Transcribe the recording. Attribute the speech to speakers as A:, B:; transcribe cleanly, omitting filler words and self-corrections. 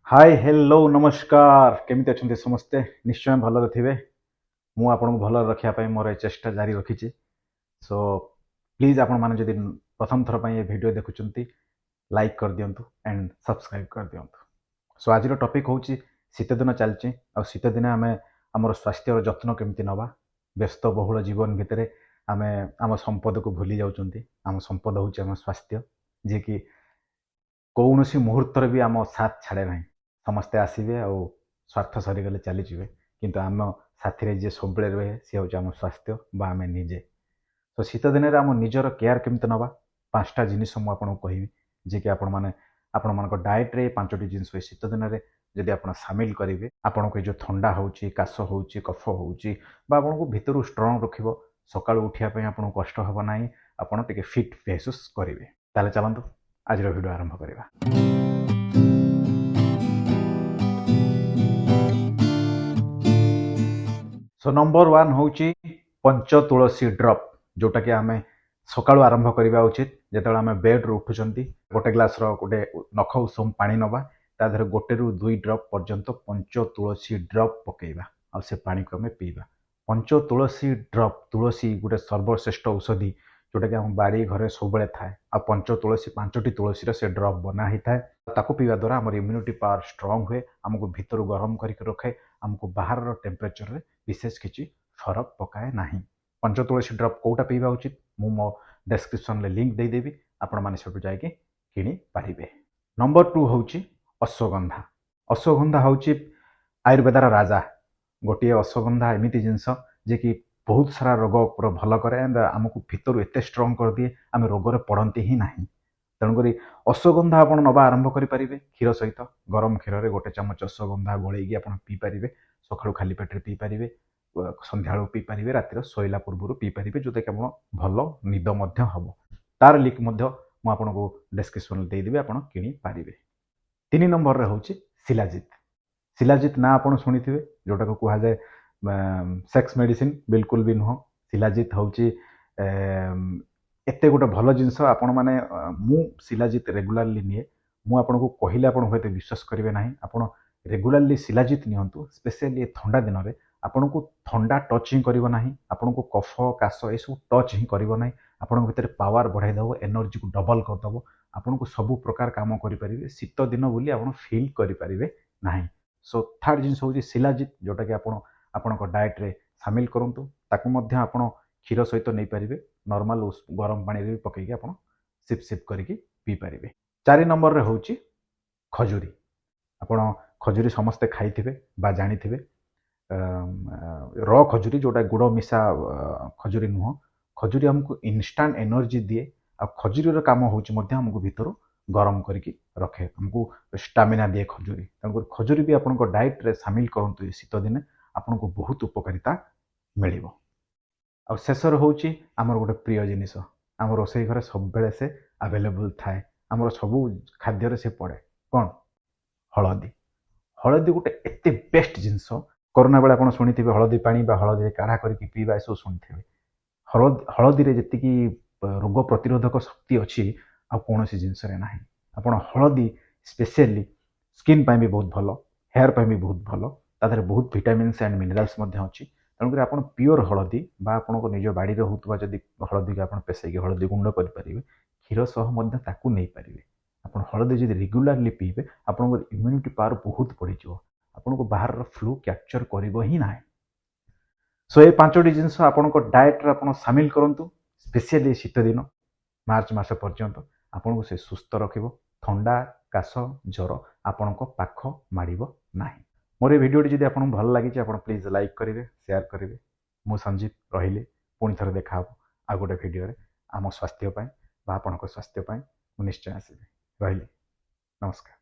A: Hi hello नमस्कार केमिति अछन्ते समस्ते निश्चय भलरे थिबे मु आपन भलरे रखिया पई मोर चेष्टा जारी रखिछि सो प्लीज आपण माने जदि प्रथम थर पई ए वीडियो देखुचंती लाइक कर दियंतु एंड सब्सक्राइब कर दियंतु सो आज टॉपिक होची शीत दिन चलची आ शीत दिन आमे हमर स्वास्थ्य जत्न केमिति नबा व्यस्त बहुल जीवन भितरे आमे आम संपद को भूली जाउचंती आम संपद होची आम स्वास्थ्य जे कि कौनसी मुहूर्त भी आम साथ छाड़े ना समस्ते आसवे आ स्वार्थ सरीगले चलीजे किंतु आम साथी जी सब रहे सी हूँ आम स्वास्थ्य बा आम निजे तो शीत दिन में आम निजर केयर केमती नवा पांचटा जिनिस मुझे कहबी जी कि आपण मान डाएट रे पांचटी जिन शीत दिन में जदि आप सामिल करेंगे आपन को जो थंडा होची काश होची कफ होची बा आपन को भितर स्ट्रांग रखिबो सकाळु उठिया आपन कष्ट हबो नाही आपन टिके फिट महसूस करेंगे ताले चलंतु आज वीडियो आरंभ करिबा। सो नंबर 1 होची पंच तुलसी ड्रॉप जोटा कि आमे सकाळु आरंभ करिबा उचित जेतेबेले आमे बेड रो उठुचंती गोटे ग्लास रो गोटे नख उषम पानी नबा ता धरे गोटे रु 2 ड्रॉप पर्यंत पंच तुलसी ड्रॉप पकेइबा आ से पानी को आमे पीबा। पंच तुलसी ड्रॉप तुलसी गोटे सर्वश्रेष्ठ औषधि जोटा कि आम बाड़ी घरे सब थाए आ पंच तुलसी पांचटी तुलसी से ड्रॉप बना ही थाए ताको पीवा द्वारा आम इम्यूनिटी पावर स्ट्रांग हुए आमको भितर गरम करके रखे आमको बाहर टेम्परेचर रे विशेष किसी फरक पकाए ना। पंच तुलसी ड्रॉप कोटा पीवा उचित मु मो डिस्क्रिप्शन ले लिंक दे देबी आपण माने सब जाके किनी पारिबे। नंबर 2 होची अश्वगंधा। अश्वगंधा होची आयुर्वेदर राजा गोटे अश्वगंधा एमिति जिनस जे कि बहुत सारा रोग पूरा भल करे एंड आमको भितर एत स्ट्रंग कर दिए आम रोग पड़ती ही ना तेणुक अश्वगंधा आप नवा आरंभ करेंगे क्षीर सहित गरम क्षीर में गोटे चामच अश्वगंधा गोलैकी आप पीपारे सका खाली पेटे पीपारे संध्या पी पारे रातिर शोला पूर्व पीपारे जोटा कि आप भल निद हम तार लिंक मुझे डिस्क्रिप्शन देदेवी आप पारे। 3 नंबर हूँ शिलाजित। शिलाजित ना आप शुणी थे जोटा को कहुए सेक्स मेडिसिन बिल्कुल भी नुह शिलाजित हूँ एत गोटे भल जिनस आपण मैंने मु शिलाजित रेगुलाली निए मु आपन को कहले आप विश्वास करेंगे ना आप रेगुलाली शिलाजित नियंतु स्पेशली ठंडा दिन में आपन को ठंडा टच ही करना आपन को कफ काश ये सब टच ही करना आपन भीतर पावर बढ़ाईदेव एनर्जी को डबल करदेव आपन को सब प्रकार काम करेंगे शीत दिन बोली आप फिल करेंगे ना। सो थर्ड जिन हूँ शिलाजित जोटा कि आपण डाएट रे सामिल करंतु ताकू मध्य आपण क्षीर सहित नहीं पारे नॉर्मल गरम पानी रे पकईकी आप सिप सिप करके पी पारे। 4 नंबर रे होची खजूरी। आपण खजूरी समस्ते खाई बा जानी र खजूरी जोटा गुड़ मिसा खजूरी नुह खजूरी हमको इनस्टांट एनर्जी दिए आ खजूरी काम होमको भितर गरम करके रखे हमको स्टामिना दिए खजूरी तेणुक खजूरी भी आप डाएट रे सामिल करूँ शीत दिन आपन को बहुत उपकारिता मिल। शेषर हूँ आमर गोटे प्रिय जिनिस आम रोसई घर सब बेले से अवेलेबल थाए आमर सबू खाद्य से पड़े कौन हलदी। हलदी गोटे एत बेस्ट जिनस कोरोना बेले आप शुणी हलदी पानी हलदी काढ़ा करके पीवा ये सब शुणी हलदी जी रोग प्रतिरोधक शक्ति अच्छी आ कौन सी जिनस ना आप हलदी स्पेशली स्किन भी बहुत भल हेयर भी बहुत भल तादर बहुत विटामिन्स एंड मिनरल्स अच्छी तेणुक आप प्योर हलदी आपन को निज बाड़ी होता जदि हलदी को आप पेसैक हलदी गुंड करेंगे क्षीर सह नहीं पारे आप हलदी जब रेगुलाली पीबे आप इम्यूनिटी पावर बहुत बढ़ी आपन को बाहर फ्लू कैप्चर कर ही ना। सो ये 5टी जिनस आपण डाएट रे आप सामिल करूँ स्पेशली शीत दिन मार्च मास पर्यंत आपन को से सुस्थ रखिबो ठंडा काश ज्वर आपण को पाख माड़ो ना। मोर ये वीडियो जब आपको भल लगी आप प्लीज लाइक करेंगे शेयर करेंगे मु संजीव रही पुणी थे देखा आ गोटे वीडियो आम स्वास्थ्य आपण स्वास्थ्य निश्चय आसबि रही नमस्कार।